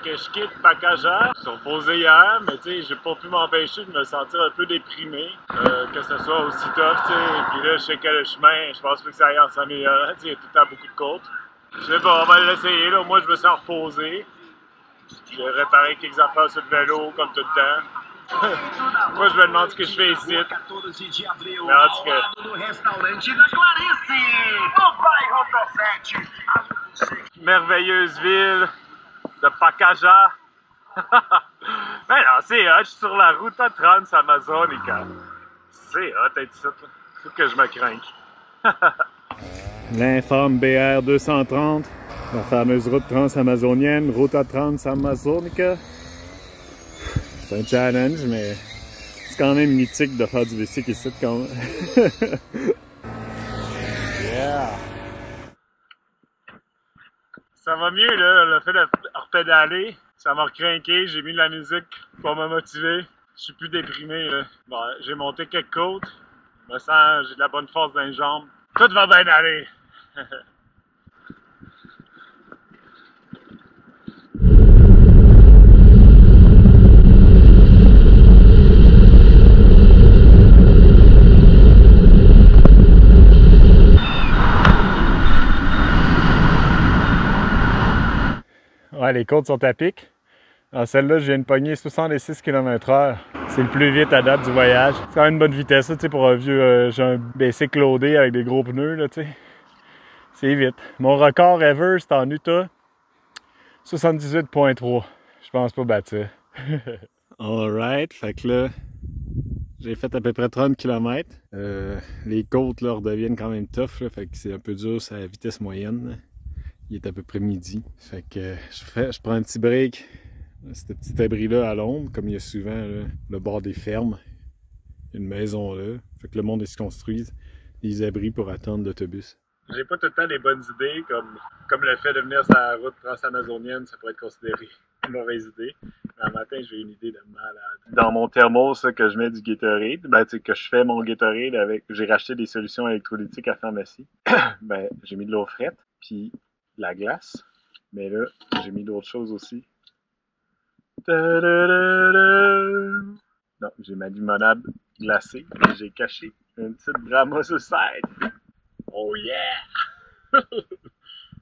que je quitte Pacajá. Ils sont posés hier, mais tu sais, j'ai pas pu m'empêcher de me sentir un peu déprimé. Que ce soit aussi tough, tu sais. Puis là, je sais que le chemin, je pense pas que ça aille en s'améliorant. Tu sais, il y a tout le temps beaucoup de côtes. Je sais pas, on va l'essayer, là. Moi, je me sens reposé. J'ai réparé quelques affaires sur le vélo, comme tout le temps. Moi, je me demande ce que je fais ici. Mais en tout cas. Merveilleuse ville de Pacajá. Mais non, c'est hot, je suis sur la route Transamazonica. C'est hot, être ici. Faut que je me craque. L'informe BR 230, la fameuse route transamazonienne, Ruta Transamazonica. C'est un challenge, mais c'est quand même mythique de faire du bicycle ici quand même. Yeah! Ça va mieux là, le fait de repédaler, ça m'a recrinqué, j'ai mis de la musique pour me motiver. Je suis plus déprimé là. Bon, j'ai monté quelques côtes, je me sens, j'ai de la bonne force dans les jambes. Tout va bien aller! Ouais, les côtes sont à pic. Dans celle-là, je viens de pogner 66 km/h. C'est le plus vite à date du voyage. C'est quand même une bonne vitesse, tu sais, pour un vieux... j'ai un bicycle loadé avec des gros pneus, là, tu sais. C'est vite. Mon record ever, c'est en Utah. 78.3. Je pense pas bâtir. Alright, fait que là, j'ai fait à peu près 30 km. Les côtes, là, redeviennent quand même tough, là, fait que c'est un peu dur, c'est à la vitesse moyenne, là. Il est à peu près midi. Fait que je prends un petit break. Ce petit abri-là à l'ombre, comme il y a souvent là, le bord des fermes. Il y a une maison là. Fait que le monde se construise des abris pour attendre l'autobus. J'ai pas tout le temps des bonnes idées, comme le fait de venir sur la route transamazonienne, ça pourrait être considéré une mauvaise idée. Mais un matin, j'ai une idée de malade. Dans mon thermos, ça, que je mets du Gatorade, ben, tu sais, que je fais mon Gatorade avec. J'ai racheté des solutions électrolytiques à la pharmacie. Ben, j'ai mis de l'eau frette, puis la glace, mais là, j'ai mis d'autres choses aussi. Non, j'ai ma limonade glacée, et j'ai caché une petite Brahma sur side. Oh yeah!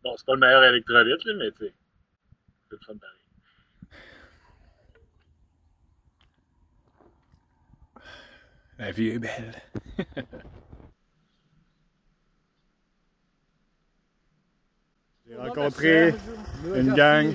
Bon, c'est pas le meilleur électrolyte, là, mais tu sais, c'est le fun pareil. La vie est belle. J'ai rencontré une gang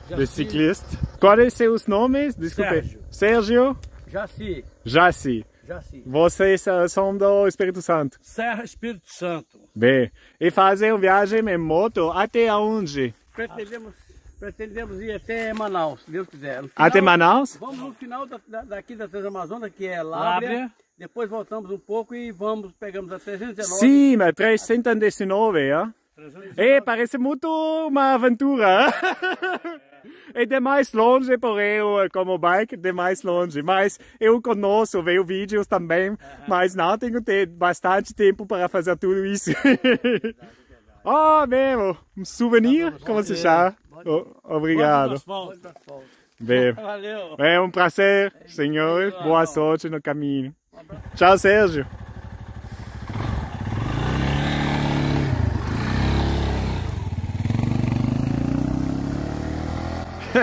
de cyclistes. Qual é seu nome? Desculpe. Sérgio? Jaci. Jaci. Jaci. Vocês são do Espírito Santo? Serra Espírito Santo. Bem, e fazer uma viagem em moto até onde? Pretendemos ir até Manaus, se Deus quiser. Final, até Manaus? Vamos no final daqui da Transamazônica, que é Lábrea. Depois voltamos um pouco e pegamos a 319. Sim, mas 319, hein? Parece muito uma aventura. É demais longe por eu, como bike, demais longe. Mas eu conosco, vejo vídeos também, mas não tenho bastante tempo para fazer tudo isso. Oh, mesmo, um souvenir, como se chama? Obrigado. Bem, é um prazer, senhor. Boa sorte no caminho. Tchau, Sérgio.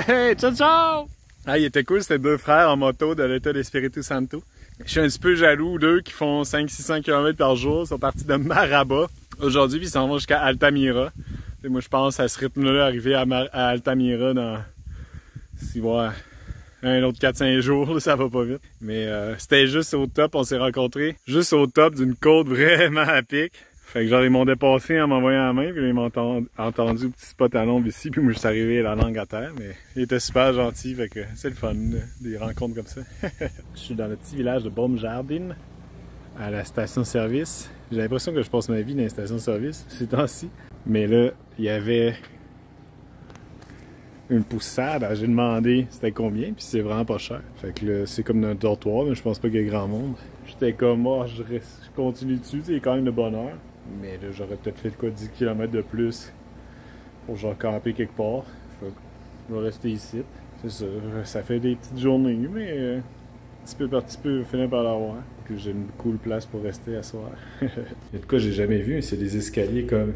Hey, ciao, ciao! Ah, il était cool, c'était deux frères en moto de l'État d'Espírito Santo. Je suis un petit peu jaloux d'eux qui font 500-600 km par jour. Ils sont partis de Maraba aujourd'hui, puis ils s'en vont jusqu'à Altamira. Et moi, je pense à ce rythme-là, arriver à Altamira dans un autre 4-5 jours, là, ça va pas vite. Mais c'était juste au top, on s'est rencontrés juste au top d'une côte vraiment à pic. Fait que genre ils m'ont dépassé en m'envoyant la main, puis là, ils m'ont entendu au petit spot à l'ombre ici, puis moi je suis arrivé la langue à terre, mais il était super gentil, fait que c'est le fun, des rencontres comme ça. Je suis dans le petit village de Bom Jardim, à la station-service. J'ai l'impression que je passe ma vie dans les stations-service ces temps-ci. Mais là, il y avait une poussade, j'ai demandé c'était combien, puis c'est vraiment pas cher. Fait que là, c'est comme un dortoir, mais je pense pas qu'il y ait grand monde. J'étais comme, oh, je continue dessus, c'est quand même de bonne heure. Mais là, j'aurais peut-être fait quoi 10 km de plus pour genre camper quelque part. je vais rester ici. C'est ça, ça fait des petites journées, mais petit peu par petit peu, je vais finir par l'avoir. Puis j'ai une cool place pour rester à soir. Il y a de quoi j'ai jamais vu, c'est des escaliers comme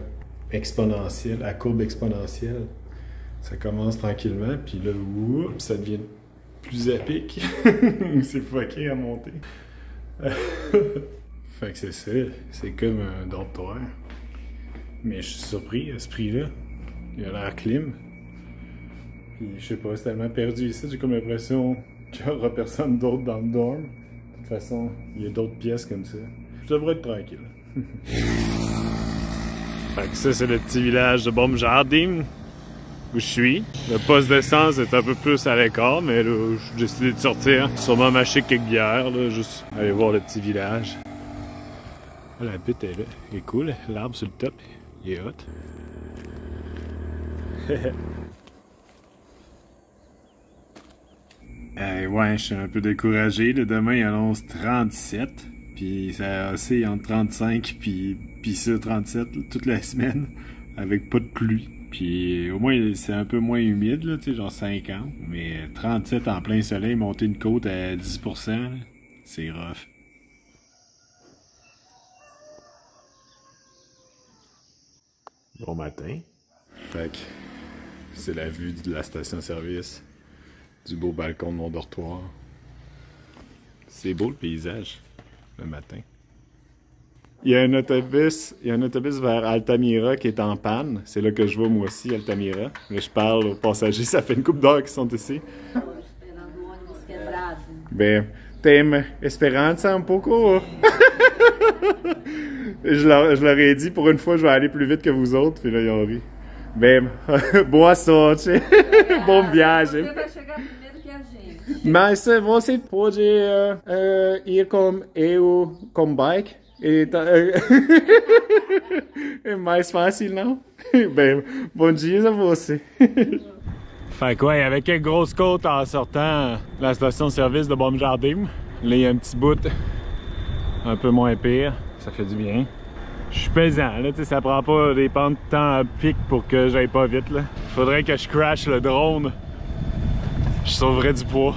exponentiels, à courbe exponentielle. Ça commence tranquillement, puis là, oups, ça devient plus à pic. C'est fucké à monter. Fait que c'est ça, c'est comme un dortoir. Mais je suis surpris à ce prix-là. Il a l'air clim. Puis je sais pas, c'est tellement perdu ici, j'ai comme l'impression qu'il n'y aura personne d'autre dans le dorm. De toute façon, il y a d'autres pièces comme ça. Je devrais être tranquille. Fait que ça, c'est le petit village de Bomjardim où je suis. Le poste d'essence est un peu plus à l'écart, mais là, j'ai décidé de sortir. Sûrement m'acheter quelques bières, là, juste aller voir le petit village. La butte est là, elle est cool. L'arbre sur le top, il est hot. Ouais, je suis un peu découragé. Là, demain, il annonce 37. Puis ça a oscillé entre 35 puis ça, 37 toute la semaine. Avec pas de pluie. Puis au moins, c'est un peu moins humide, là, tu sais, genre 50. Mais 37 en plein soleil, monter une côte à 10%, c'est rough. Bon matin. Fait que c'est la vue de la station-service. Du beau balcon de mon dortoir. C'est beau le paysage, le matin. Il y a un autobus vers Altamira qui est en panne. C'est là que je vais moi aussi, Altamira. Mais je parle aux passagers, ça fait une couple d'heures qu'ils sont ici. Ben, tem esperanza un poco. je leur ai dit, pour une fois, je vais aller plus vite que vous autres. Puis là, ils ont ri. Ben, boa sorte. Bom viagem. Mas você pode ir com eu com bike? É mais fácil, não? Ben, bon dia a você. Fait que ouais, avec une grosse côte en sortant la station-service de Bomjardim. Là, il y a un petit bout un peu moins pire. Ça fait du bien. Je suis pesant, là, tu sais, ça prend pas des pentes tant à pic pour que j'aille pas vite, là. Faudrait que je crash le drone. Je sauverais du poids.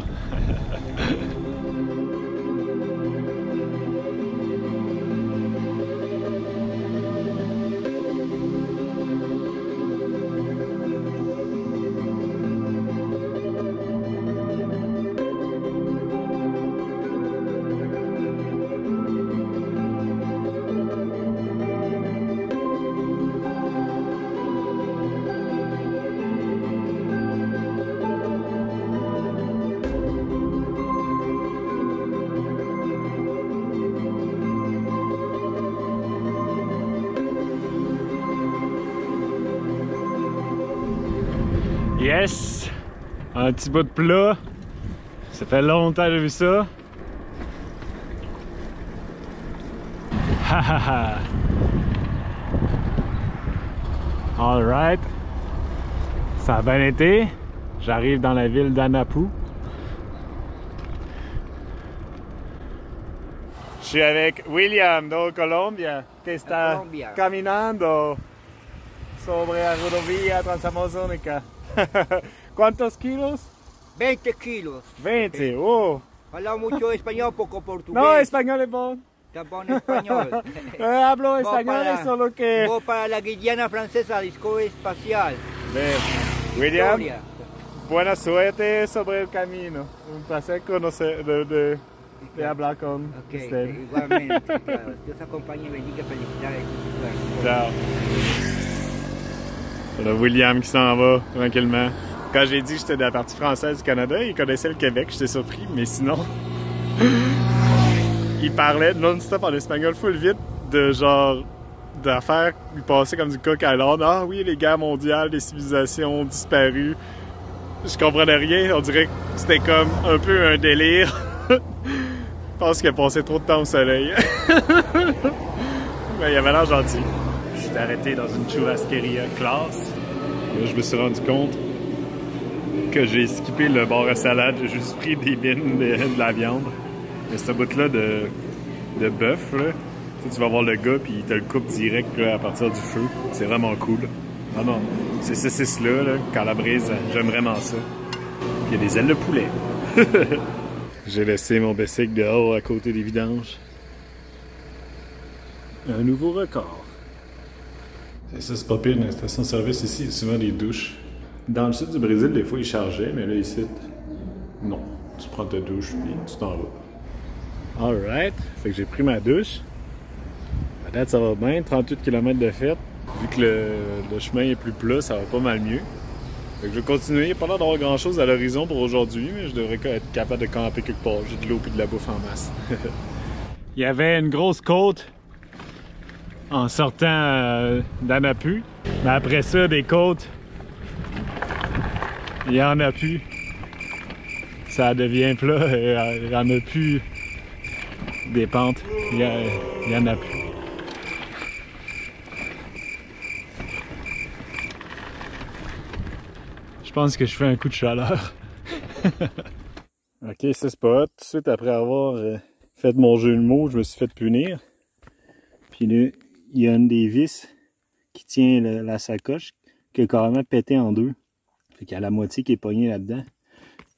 Yes! Un petit bout de plat. Ça fait longtemps que j'ai vu ça. Ha ha ha! Alright. Ça a bien été. J'arrive dans la ville d'Anapu. Je suis avec William de Colombia, que está caminando sobre la rodovía transamazónica. ¿Cuántos kilos? 20 kilos. 20, oh. Habla mucho español, poco portugués. No, español es bon. Está bon español. Hablo español, solo que... Voy para la Guiana Francesa, disco espacial. Bien. William, buena suerte sobre el camino. Un placer conocer, de hablar con usted. Igualmente, claro. Dios acompañe y bendiga, felicidades. Ciao. Là, William qui s'en va tranquillement. Quand j'ai dit que j'étais de la partie française du Canada, il connaissait le Québec, j'étais surpris, mais sinon... il parlait non-stop en espagnol full vite de genre... d'affaires qui passaient comme du coq à l'âne. Ah oui, les guerres mondiales, les civilisations disparues. Je comprenais rien, on dirait que c'était comme un peu un délire. Je pense qu'il a passé trop de temps au soleil. Mais il avait l'air gentil. Je suis arrêté dans une churrasqueria classe. Là, je me suis rendu compte que j'ai skippé le bar à salade. J'ai juste pris des bines de la viande. Mais ce bout-là de bœuf, là, tu vas voir le gars puis il te le coupe direct là, à partir du feu. C'est vraiment cool. Ah non, ces saucisses-là, là, calabrese, j'aime vraiment ça. Il y a des ailes de poulet. J'ai laissé mon bicycle dehors à côté des vidanges. Un nouveau record. Et ça, c'est pas pire, une station-service ici, il y a souvent des douches. Dans le sud du Brésil, des fois, ils chargeaient, mais là, ici, non. Tu prends ta douche, puis tu t'en vas. Alright, fait que j'ai pris ma douche. À date, ça va bien, 38 km de fête. Vu que le chemin est plus plat, ça va pas mal mieux. Fait que je vais continuer. Il n'y a pas l'air d'avoir grand chose à l'horizon pour aujourd'hui, mais je devrais être capable de camper quelque part. J'ai de l'eau et de la bouffe en masse. Il y avait une grosse côte en sortant d'Anapu. Mais après ça, des côtes, il n'y en a plus. Ça devient plat et il n'y en a plus des pentes. Il n'y en a plus. Je pense que je fais un coup de chaleur. Ok, ce spot, tout de suite après avoir fait mon jeu de mots, je me suis fait punir. Puis là, il y a une des vis qui tient la sacoche qui a carrément pété en deux. Fait qu'il y a la moitié qui est pognée là-dedans.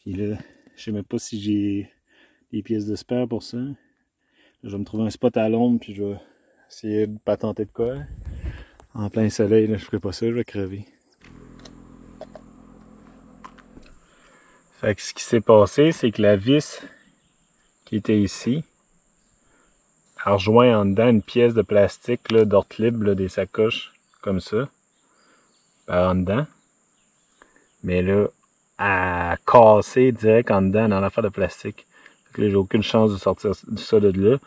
Puis là, je sais même pas si j'ai des pièces de spare pour ça. Là, je vais me trouver un spot à l'ombre puis je vais essayer de patenter de quoi. En plein soleil, là, je ferai pas ça, je vais crever. Fait que ce qui s'est passé, c'est que la vis qui était ici a rejoint en dedans une pièce de plastique d'Ortlieb, des sacoches, comme ça, par en dedans. Mais là, elle a cassé direct en dedans dans l'affaire de plastique. Fait que là, j'ai aucune chance de sortir ça de là.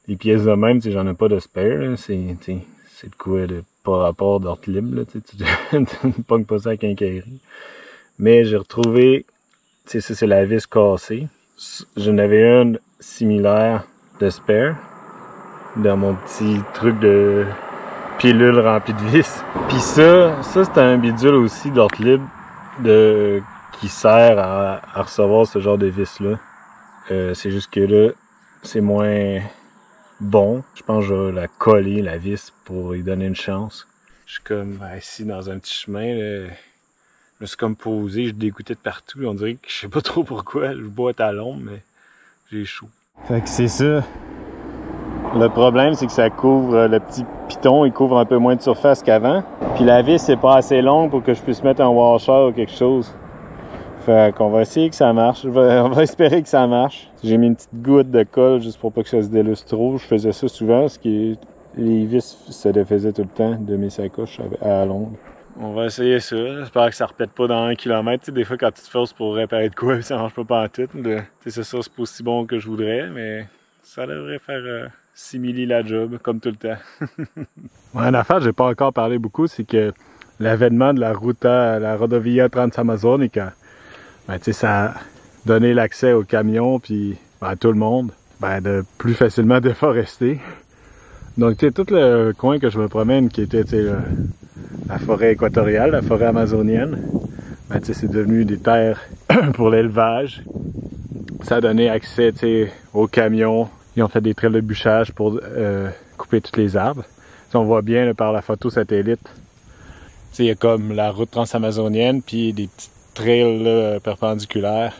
Les pièces de même, j'en ai pas de spare, c'est de quoi de pas rapport d'Ortlieb, tu ne pognes pas ça à quincaillerie. Mais j'ai retrouvé. Tu sais, ça c'est la vis cassée. J'en avais une similaire de spare dans mon petit truc de pilule remplie de vis. Puis ça c'est un bidule aussi d'Ortlieb qui sert à recevoir ce genre de vis là. C'est juste que là, c'est moins bon. Je pense que je vais la coller, la vis, pour y donner une chance. Je suis comme assis dans un petit chemin là. Je me suis comme posé, je dégoûtais de partout. On dirait que je sais pas trop pourquoi. Je bois à l'ombre, mais j'ai chaud. Fait que c'est ça. Le problème, c'est que ça couvre le petit piton, il couvre un peu moins de surface qu'avant. Puis la vis, c'est pas assez longue pour que je puisse mettre un washer ou quelque chose. Fait qu'on va essayer que ça marche. On va espérer que ça marche. J'ai mis une petite goutte de colle juste pour pas que ça se déluce trop. Je faisais ça souvent parce que les vis se défaisaient tout le temps de mes sacoches à longue. On va essayer ça. J'espère que ça repète pas dans 1 km. T'sais, des fois, quand tu te forces pour réparer de quoi, ça marche pas pantoute. C'est ça, c'est pas aussi bon que je voudrais, mais ça devrait faire simili la job, comme tout le temps. Ouais, une affaire, j'ai pas encore parlé beaucoup, c'est que l'avènement de la Rodovia Transamazônica, ça a donné l'accès aux camions puis à tout le monde, de plus facilement déforester. Donc, tout le coin que je me promène, qui était la forêt équatoriale, la forêt amazonienne, c'est devenu des terres pour l'élevage. Ça a donné accès aux camions. Ils ont fait des trails de bûchage pour couper tous les arbres. On voit bien là, par la photo satellite. Il y a comme la route transamazonienne, puis des petits trails là, perpendiculaires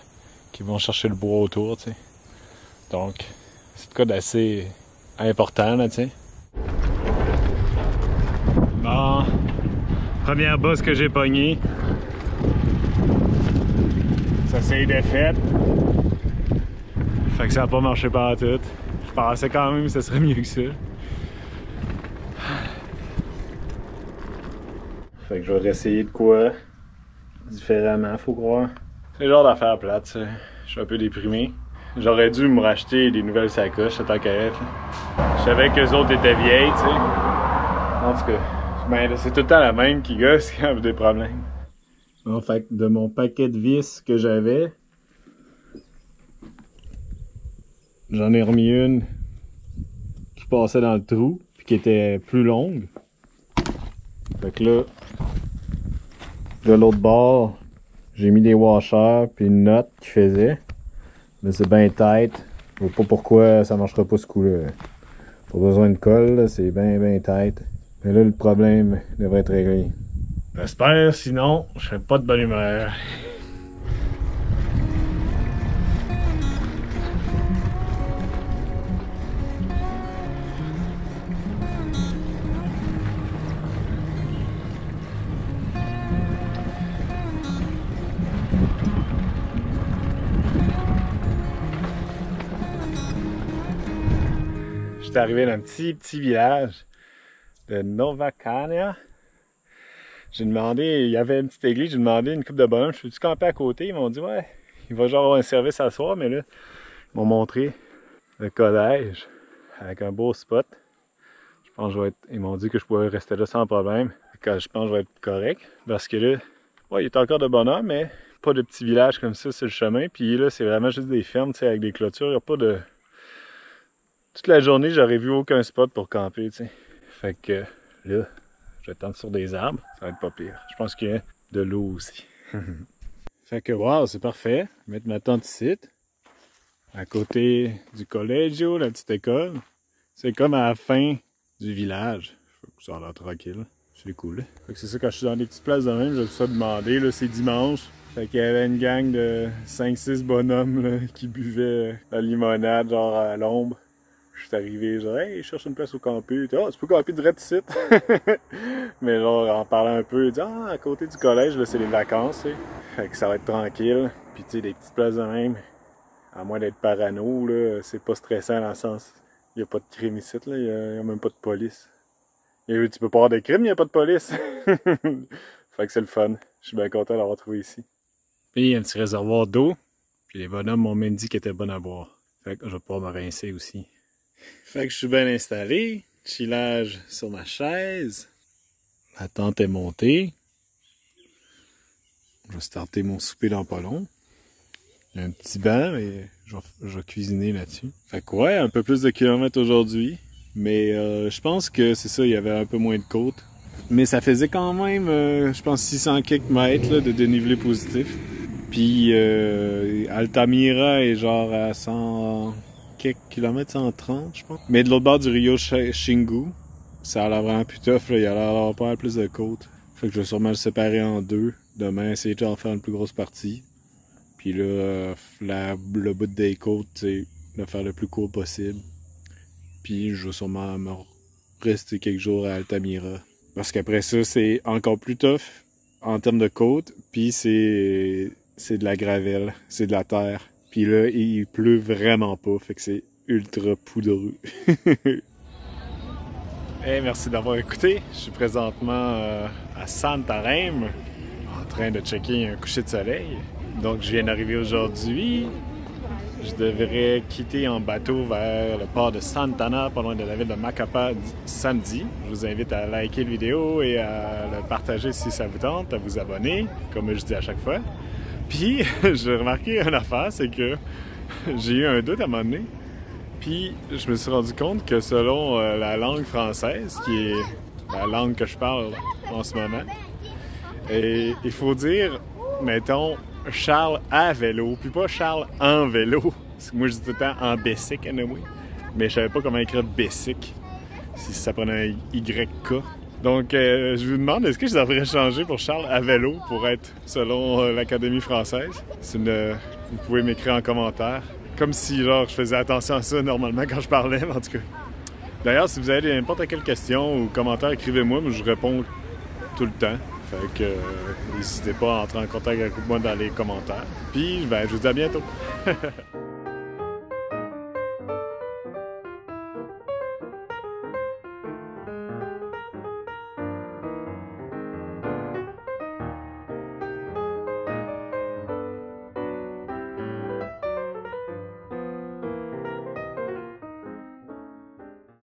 qui vont chercher le bois autour. T'sais. Donc, c'est de quoi d'assez important, là, tu sais. Bon, première bosse que j'ai pognée. Ça s'est défait. Fait que ça n'a pas marché partout. Je pensais quand même que ça serait mieux que ça. Fait que je vais réessayer de quoi différemment, faut croire. C'est le genre d'affaire plate, ça. Je suis un peu déprimé. J'aurais dû me racheter des nouvelles sacoches, tant qu'à être. Je savais que les autres étaient vieilles, tu sais. En tout cas, c'est tout le temps la même qui gosse quand il y a des problèmes. En fait, de mon paquet de vis que j'avais, j'en ai remis une qui passait dans le trou, puis qui était plus longue. Fait que là, de l'autre bord, j'ai mis des washers, puis une note qui faisait. Mais c'est bien tight. Je vois pas pourquoi ça marchera pas ce coup-là. Pas besoin de colle, c'est bien tight. Mais là, le problème devrait être réglé. J'espère, sinon, je serai pas de bonne humeur. J'étais arrivé dans un petit village de Novacania. J'ai demandé, il y avait une petite église, j'ai demandé une couple de bonhommes, je peux-tu camper à côté? Ils m'ont dit ouais, il va genre avoir un service à soir, mais là, ils m'ont montré le collège avec un beau spot. Je pense que je vais être, ils m'ont dit que je pouvais rester là sans problème. Je pense que je vais être correct, parce que là, ouais, il y a encore de bonhommes, mais pas de petits villages comme ça sur le chemin. Puis là, c'est vraiment juste des fermes, tu sais, avec des clôtures, il n'y a pas de... Toute la journée, j'aurais vu aucun spot pour camper, tu sais. Fait que là, je vais tendre sur des arbres, ça va être pas pire. Je pense qu'il y a de l'eau aussi. Fait que wow, c'est parfait. Mettre ma tente ici, à côté du collegio, la petite école. C'est comme à la fin du village. Ça a l'air tranquille. C'est cool. Fait que c'est ça, quand je suis dans des petites places de même, j'ai tout ça demandé. Là, c'est dimanche. Fait qu'il y avait une gang de 5-6 bonhommes là, qui buvaient la limonade, genre à l'ombre. Je suis arrivé, genre, hey, je cherche une place où camper. Ah, tu peux camper direct ici. Mais genre, en parlant un peu, il dit, ah, à côté du collège, là, c'est les vacances, tu sais. Fait que ça va être tranquille. Puis, tu sais, des petites places de même, à moins d'être parano, là, c'est pas stressant dans le sens, il n'y a pas de crime ici, là, il y a même pas de police. Et tu peux pas avoir de crime, il n'y a pas de police. Fait que c'est le fun. Je suis bien content d'avoir trouvé ici. Puis, il y a un petit réservoir d'eau. Puis, les bonhommes m'ont même dit qu'il était bon à boire. Fait que je vais pouvoir me rincer aussi. Fait que je suis bien installé, chillage sur ma chaise, la tente est montée, je vais starter mon souper dans pas long. Il y a un petit banc et je vais cuisiner là-dessus. Fait que ouais, un peu plus de kilomètres aujourd'hui, mais je pense que c'est ça, il y avait un peu moins de côte. Mais ça faisait quand même, je pense 600 quelques mètres là, de dénivelé positif. Puis Altamira est genre à 100... quelques kilomètres, 130 je pense. Mais de l'autre bord du Rio Xingu, ça a l'air vraiment plus tough, là. Il y a l'air d'avoir pas mal plus de côtes. Fait que je vais sûrement le séparer en deux. Demain, essayer d'en faire une plus grosse partie. Puis là, le bout des côtes, c'est le faire le plus court possible. Puis je vais sûrement me rester quelques jours à Altamira. Parce qu'après ça, c'est encore plus tough en termes de côtes. Puis c'est de la gravelle, c'est de la terre. Puis là, il pleut vraiment pas, fait que c'est ultra poudreux. Hey, merci d'avoir écouté. Je suis présentement à Santarém, en train de checker un coucher de soleil. Donc, je viens d'arriver aujourd'hui. Je devrais quitter en bateau vers le port de Santana, pas loin de la ville de Macapá, samedi. Je vous invite à liker la vidéo et à le partager si ça vous tente, à vous abonner, comme je dis à chaque fois. Puis, j'ai remarqué une affaire, c'est que j'ai eu un doute à un moment donné. Puis, je me suis rendu compte que selon la langue française, qui est la langue que je parle en ce moment, et il faut dire, mettons, Charles à vélo, puis pas Charles en vélo. Parce que moi, je dis tout le temps en Bessic, anyway. Mais je savais pas comment écrire Bessic, si ça prenait un YK. Donc, je vous demande, est-ce que je devrais changer pour Charles à vélo pour être selon l'Académie française? Vous pouvez m'écrire en commentaire. Comme si, genre, je faisais attention à ça normalement quand je parlais, mais en tout cas. D'ailleurs, si vous avez n'importe quelle question ou commentaire, écrivez-moi, mais je réponds tout le temps. Fait que n'hésitez pas à entrer en contact avec moi dans les commentaires. Puis, ben, je vous dis à bientôt!